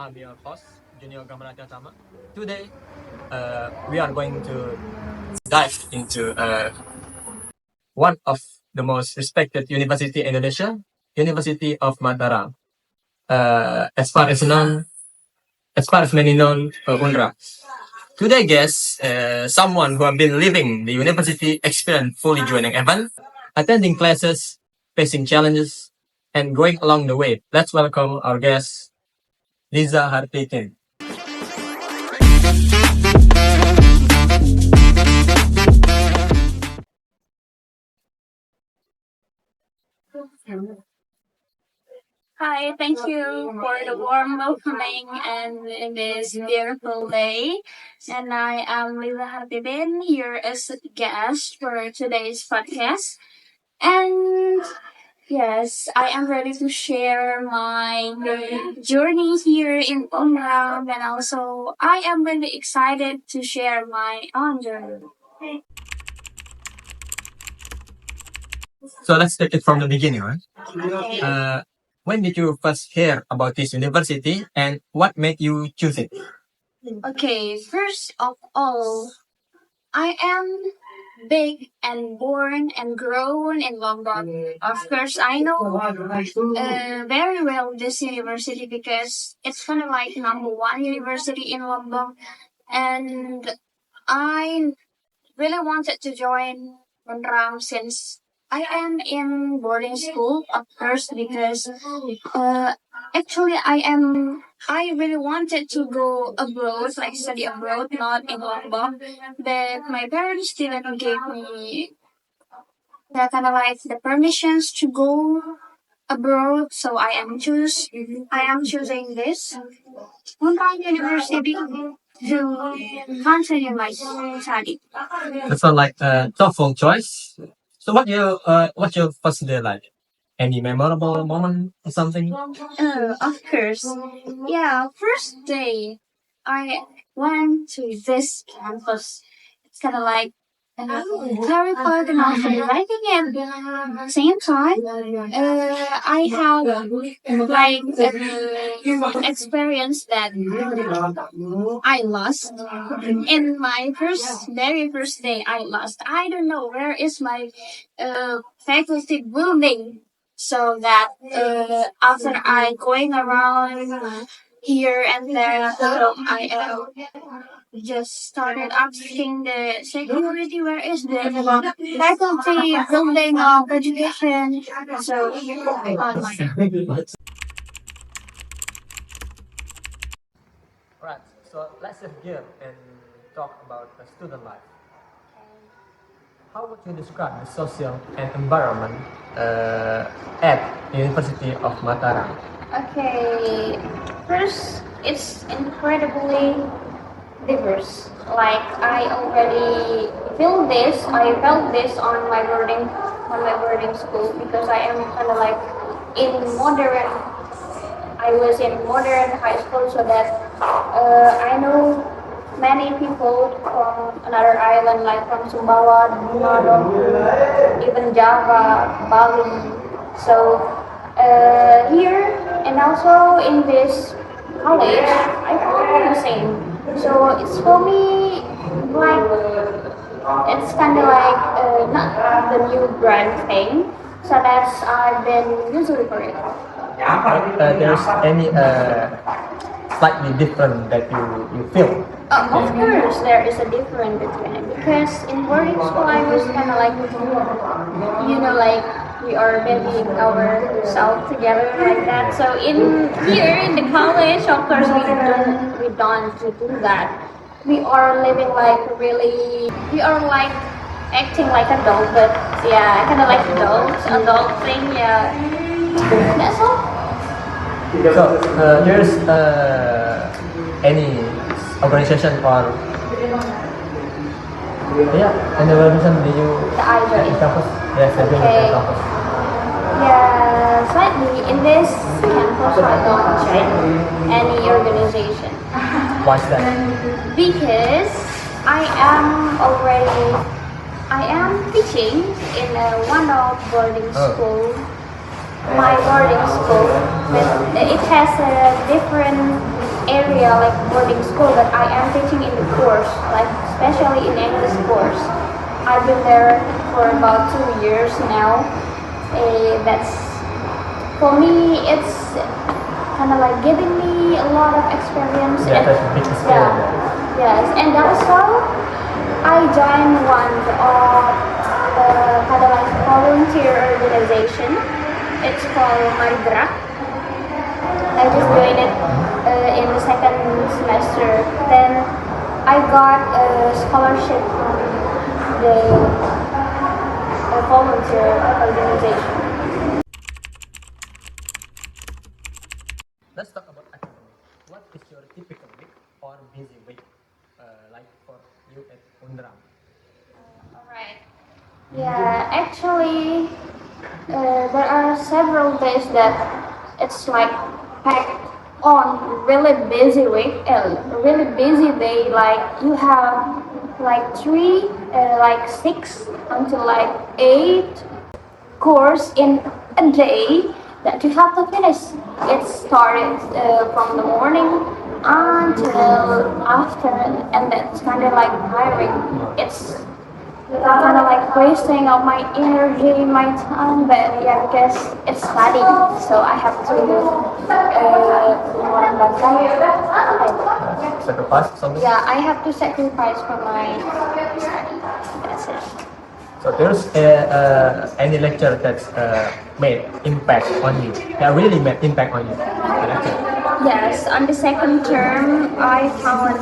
I'm your host, Junio Tama. Today, we are going to dive into one of the most respected university in Indonesia, University of Mataram. As far as known, as far as many known, UNRWA. Today, guest, someone who have been living the university experience fully joining event, attending classes, facing challenges, and going along the way. Let's welcome our guest, Liza Hartikin. Hi, thank you for the warm welcoming and in this beautiful day. And I am Lila Habibin here as a guest for today's podcast. And yes, I am ready to share my journey here in Umrah, and also I am really excited to share my own journey. So let's take it from the beginning, right? Okay. When did you first hear about this university and what made you choose it? Okay, first of all, I am big and born and grown in Lombok. Of course, I know very well this university because it's kind of like number one university in Lombok, and I really wanted to join Monram since I am in boarding school at first because uh, actually I really wanted to go abroad, like study abroad, not in Lombok, but my parents didn't give me the kind of like the permissions to go abroad, so I am choosing this Monram University to continue my study. It's not like a thoughtful choice. So what's your first day like? Any memorable moment or something? Of course. Yeah, first day I went to this campus. It's kind of like very fun and also exciting and at the same time, I have like experience that I lost in my very first day. I lost. I don't know where is my faculty building. So that after I going around here and there, so I just started asking the security where is the faculty building of education. So Right. So let's shift gear and talk about the student life. How would you describe the social and environment at University of Mataram? okay, first it's incredibly diverse. Like I felt this on my boarding school because I am kind of like in modern. I was in modern high school, so that I know many people from another island, like from Sumbawa, Manado, even Java, Bali. So here and also in this college, I found the same. So it's for me like it's kind of like not the new brand thing. So that's I've been usually for it. There's any slightly different that you feel? Of course, there is a difference between it because in boarding school I was kind of like, like we are building ourselves together like that. So in here in the college, of course, we don't do that. We are living like we are like acting like adult, but yeah, kind of like adult thing, yeah. That's all. So there's any organization or any organization that you The idea at is campus? Yes, I think okay. at campus. Yeah, slightly in this campus I don't check any organization Why is that? because I am teaching in a one of boarding Oh. school. My boarding school, but it has a different area like boarding school, but I am teaching in the course, like especially in English course. I've been there for about 2 years now. That's for me. It's kind of like giving me a lot of experience. Yeah, that's a big experience. Yes, and also I joined one of kind of like volunteer organization. It's called Margrak. I just joined it in the second semester. Then I got a scholarship from the volunteer organization. Let's talk about academics. What is your typical week or busy week, like for you at Undram? Alright. Yeah, actually, there are several days that it's like packed on really busy week, really busy day. Like you have like like 6 until like 8 course in a day that you have to finish. It started from the morning until afternoon, and that's kind of like tiring. It's kind of like wasting of my energy, my time, but yeah, because it's study, so I have to Sacrifice something? yeah, I have to sacrifice for my study. That's it. So there's any lecture that's made impact on you, that really made impact on you? The lecture. Yes, on the second term, I found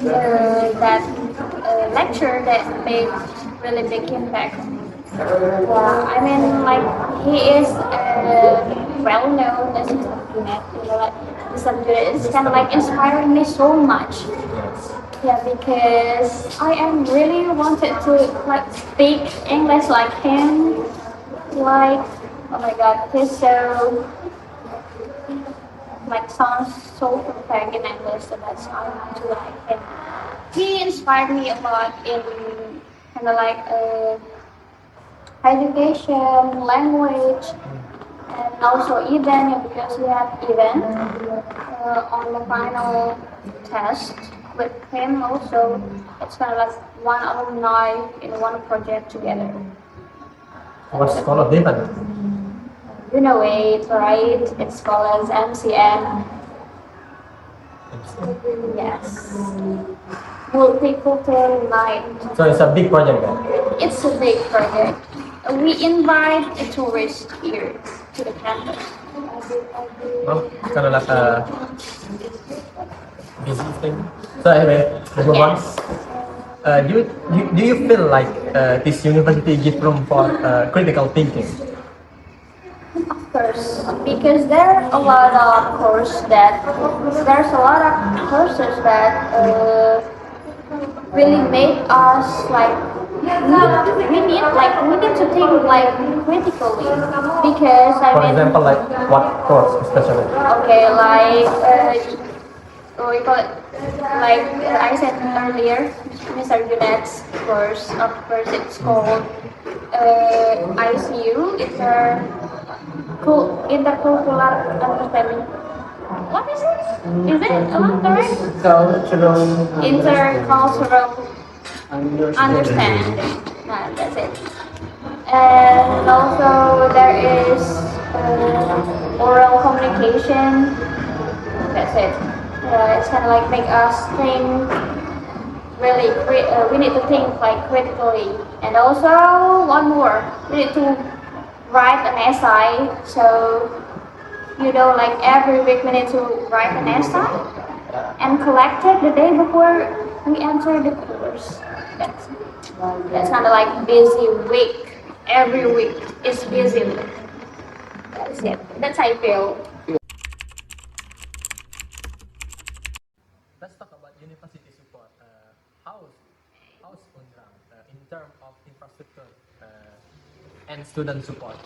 that lecture that made really big impact. Yeah, I mean, like he is well known as a subject. Like the subject is kind of like inspiring me so much. Yes. Yeah, because I am really wanted to like speak English like him. Like, oh my God, he's so like sounds so perfect in English, so that's why I want to like him. He inspired me a lot in kind of like education, language, and also event because we had event on the final test with him also. It's kind of like one alumni in one project together. What's called of different? You know it, right? It's called as MCN. Yes. Multicultural night. So it's a big project then? It's a big project. We invite a tourist here to the campus. Oh, it's kind of like a busy thing. So anyway, let's move on. Do you feel like this university gives room for critical thinking? Of course, because there are a lot of courses that really make us like we need to think like critically because For example, like what course especially? okay, like we call it like I said earlier, Mr. Junet's course. Of course, it's called ICU. It's a intercultural understanding. What is it? Is it correct? Intercultural understanding. That's it. And also there is oral communication. That's it. It's kind of like make us think really. We need to think like critically. And also one more, we need to write an essay. So like every week we need to write an essay and collect it the day before we enter the course. That's kind of like busy week. Every week is busy week. That's it. That's how I feel. Let's talk about university support. How's Undram in terms of infrastructure and student support?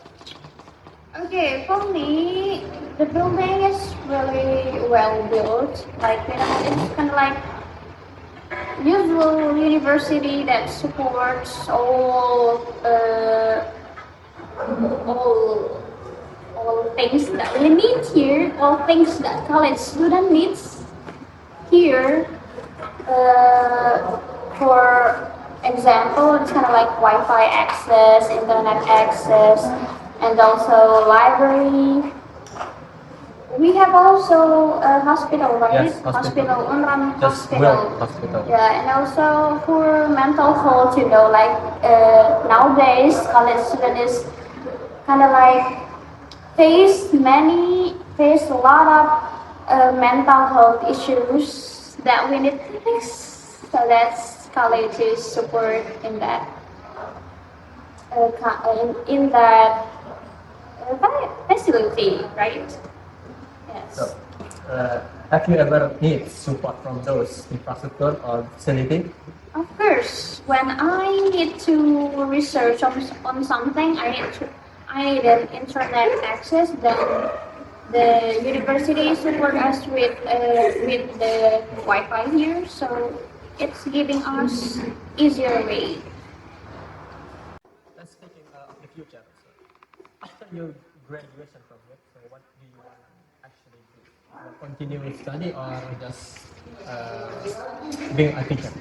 Okay, for me, the building is really well built. Like it's kind of like usual university that supports all all things that we need here, all things that college student needs here. For example, it's kind of like Wi-Fi access, internet access, and also library. We have also a hospital, right? Yes, hospital. Unram Just hospital. well hospital. Yeah, and also for mental health, like nowadays, college student is kind of like face a lot of mental health issues that we need to fix. So that's college's support in that in that facility, right? Yes. So, have you ever need support from those infrastructure or facility? Of course, when I need to research on something, I need an internet access. Then the university support us with the Wi-Fi here, so it's giving us easier way. Let's speaking of the future. So, after your graduation from here, so what do you want to actually do? Continue with study or just being a teacher?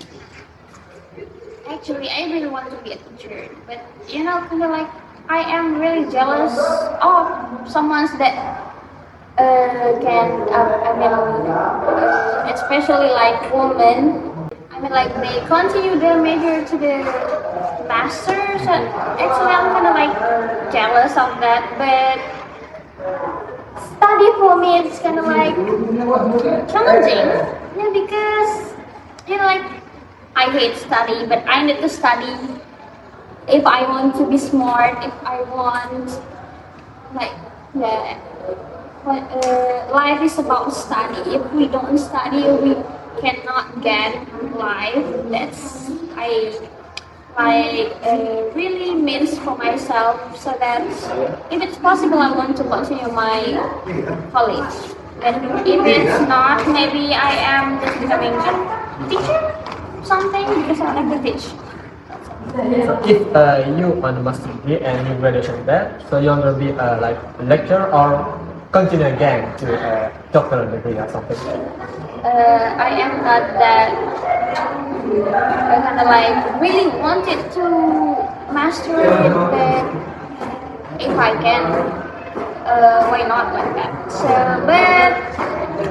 Actually, I really want to be a teacher, but kind of like I am really jealous of someone that especially like women. I mean, like they continue their major to the masters. Actually, I'm kind of like jealous of that, but study for me it's kind of like challenging. Yeah, because like I hate study, but I need to study if I want to be smart. If I want, like, yeah. But life is about study. If we don't study, we cannot get life. That's I really means for myself. So that if it's possible, I want to continue my college. And if it's not, maybe I am just becoming a teacher, something because I like to teach. So if you on a master degree and you graduation there, so you want to be like lecturer or continue again to doctoral degree or something? I am not that. I kind of like really wanted to master it, but if I can, why not like that? So, but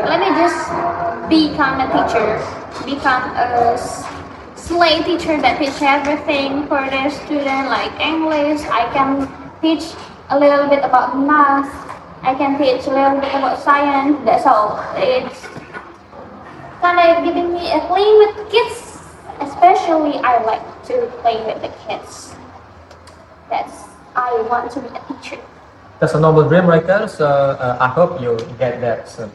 let me just become a teacher, become a slay teacher that teach everything for the student, like English. I can teach a little bit about math. I can teach a little bit about science. That's all. It's kind of giving me a playing with kids. Especially, I like to play with the kids. I want to be a teacher. That's a noble dream right there. So I hope you get that soon.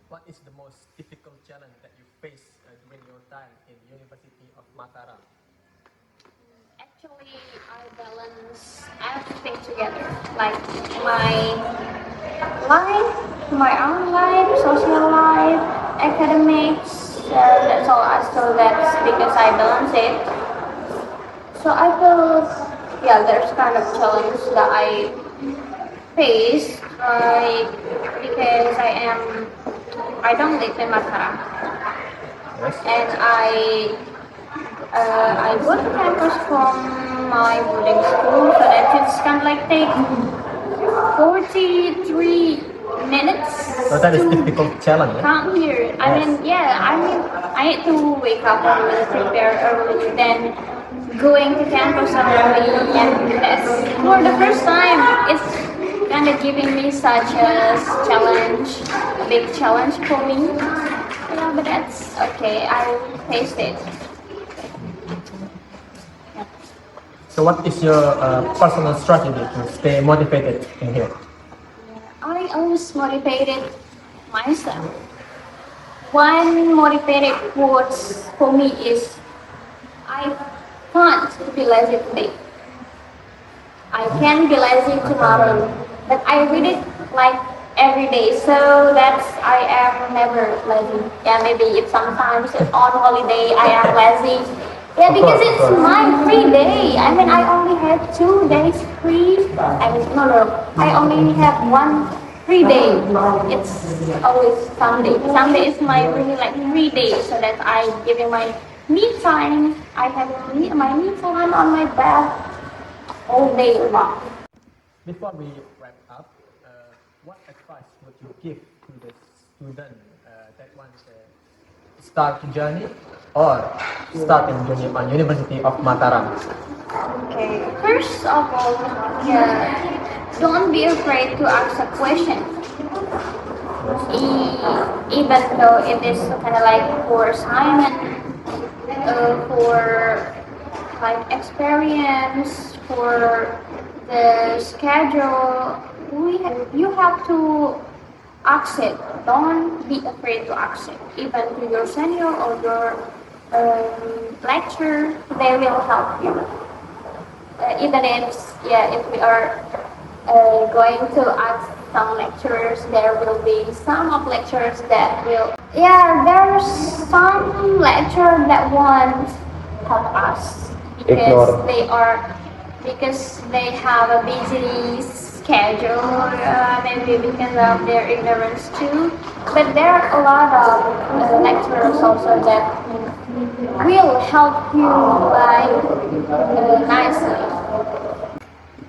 What is the most difficult challenge that you face during your time in University of Mataram? Actually, I balance everything together, like my life, my own life, social life, academics. That's all. So that's because I balance it. So I feel, yeah, there's kind of challenge that I face, like because I don't live in Mataram, Yes. and I go to campus from my boarding school, so that it's kind of like take 43 minutes. So that is to difficult challenge. come here. I mean, yeah, I need to wake up early, prepare early, then going to campus early, and that's for the first time. It's kind of giving me such a challenge, a big challenge for me. Yeah, but that's okay. I faced it. So what is your personal strategy to stay motivated in here? I always motivated myself. One motivated quote for me is, I can't be lazy today. I can be lazy tomorrow. But I read it like every day. So that's, I am never lazy. Yeah, maybe if sometimes on holiday I am lazy. Yeah, Of because course, of it's course. my free day. I mean, I only have 2 days free. I mean, no, no, I only have one free day. It's always Sunday. Sunday is my really like free day, so that I giving my me time. I have my me time on my bed all day long. Before we wrap up, what advice would you give to the student that wants to start journey or start in University of Mataram? Okay. First of all, yeah, don't be afraid to ask a question. Even though it is kind of like for assignment, for like experience, for the schedule, you have to ask it. Don't be afraid to ask it. Even to your senior or your lecturer, they will help you. Even if we are going to ask some lecturers, there will be some of lecturers that will, there's some lecturer that won't help us Ignore. because they have a busy schedule, maybe because of their ignorance too. But there are a lot of lecturers also that will help you like nicely.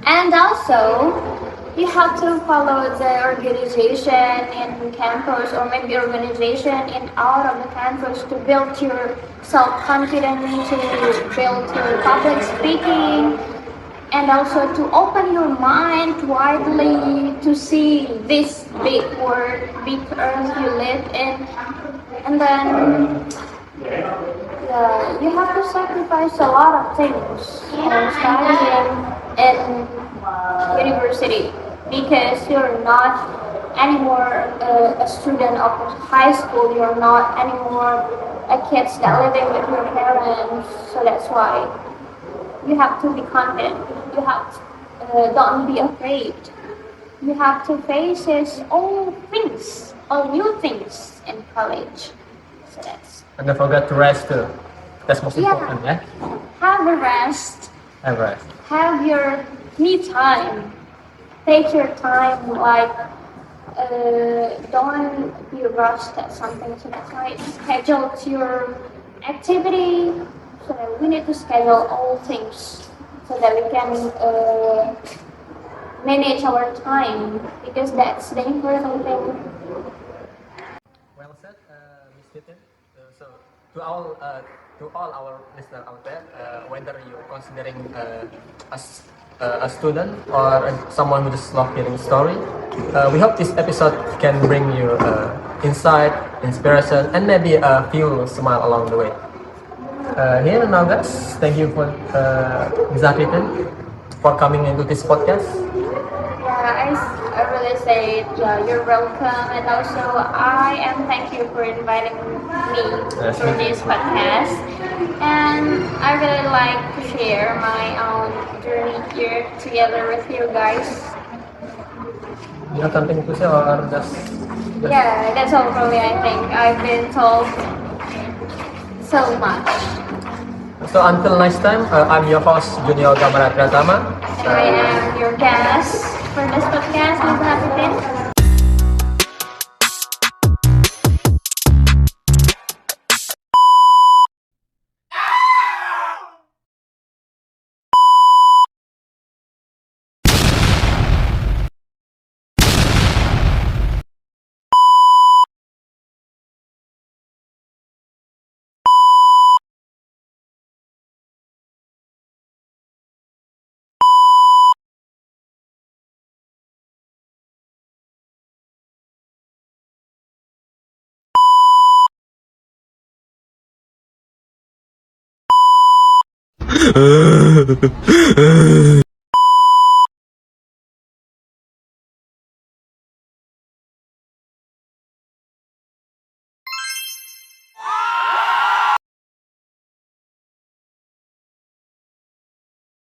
And also, you have to follow the organization in campus or maybe organization in out of the campus to build your self-confidence, to build your public speaking, and also to open your mind widely to see this big world, big earth you live in. And then you have to sacrifice a lot of things studying in university because you're not anymore a student of high school. You're not anymore a kid that living with your parents. So that's why you have to be confident. You have to, don't be afraid. You have to face all things, all new things in college. So that's. And don't forget to rest too. That's most important, yeah? Have a rest. Have rest. Have your me time. Take your time, like don't be rushed at something. So that's why schedule your activity. So that we need to schedule all things so that we can manage our time because that's the important thing. Well said, Ms. Titin. So to all our listeners out there, whether you're considering as a student or someone who just love hearing story, we hope this episode can bring you insight, inspiration, and maybe a few smile along the way. Here and now, guys, thank you for Ms. Titin for coming into this podcast. I really say you're welcome, and also I am thank you for inviting me for this podcast. And I really like to share my own journey here together with you guys. You have something to say or just... Yeah, that's all from me. I think I've been told so much. So until next time, I'm your host Junio Gamara Pratama. And I am your guest for this podcast, Ms. Happy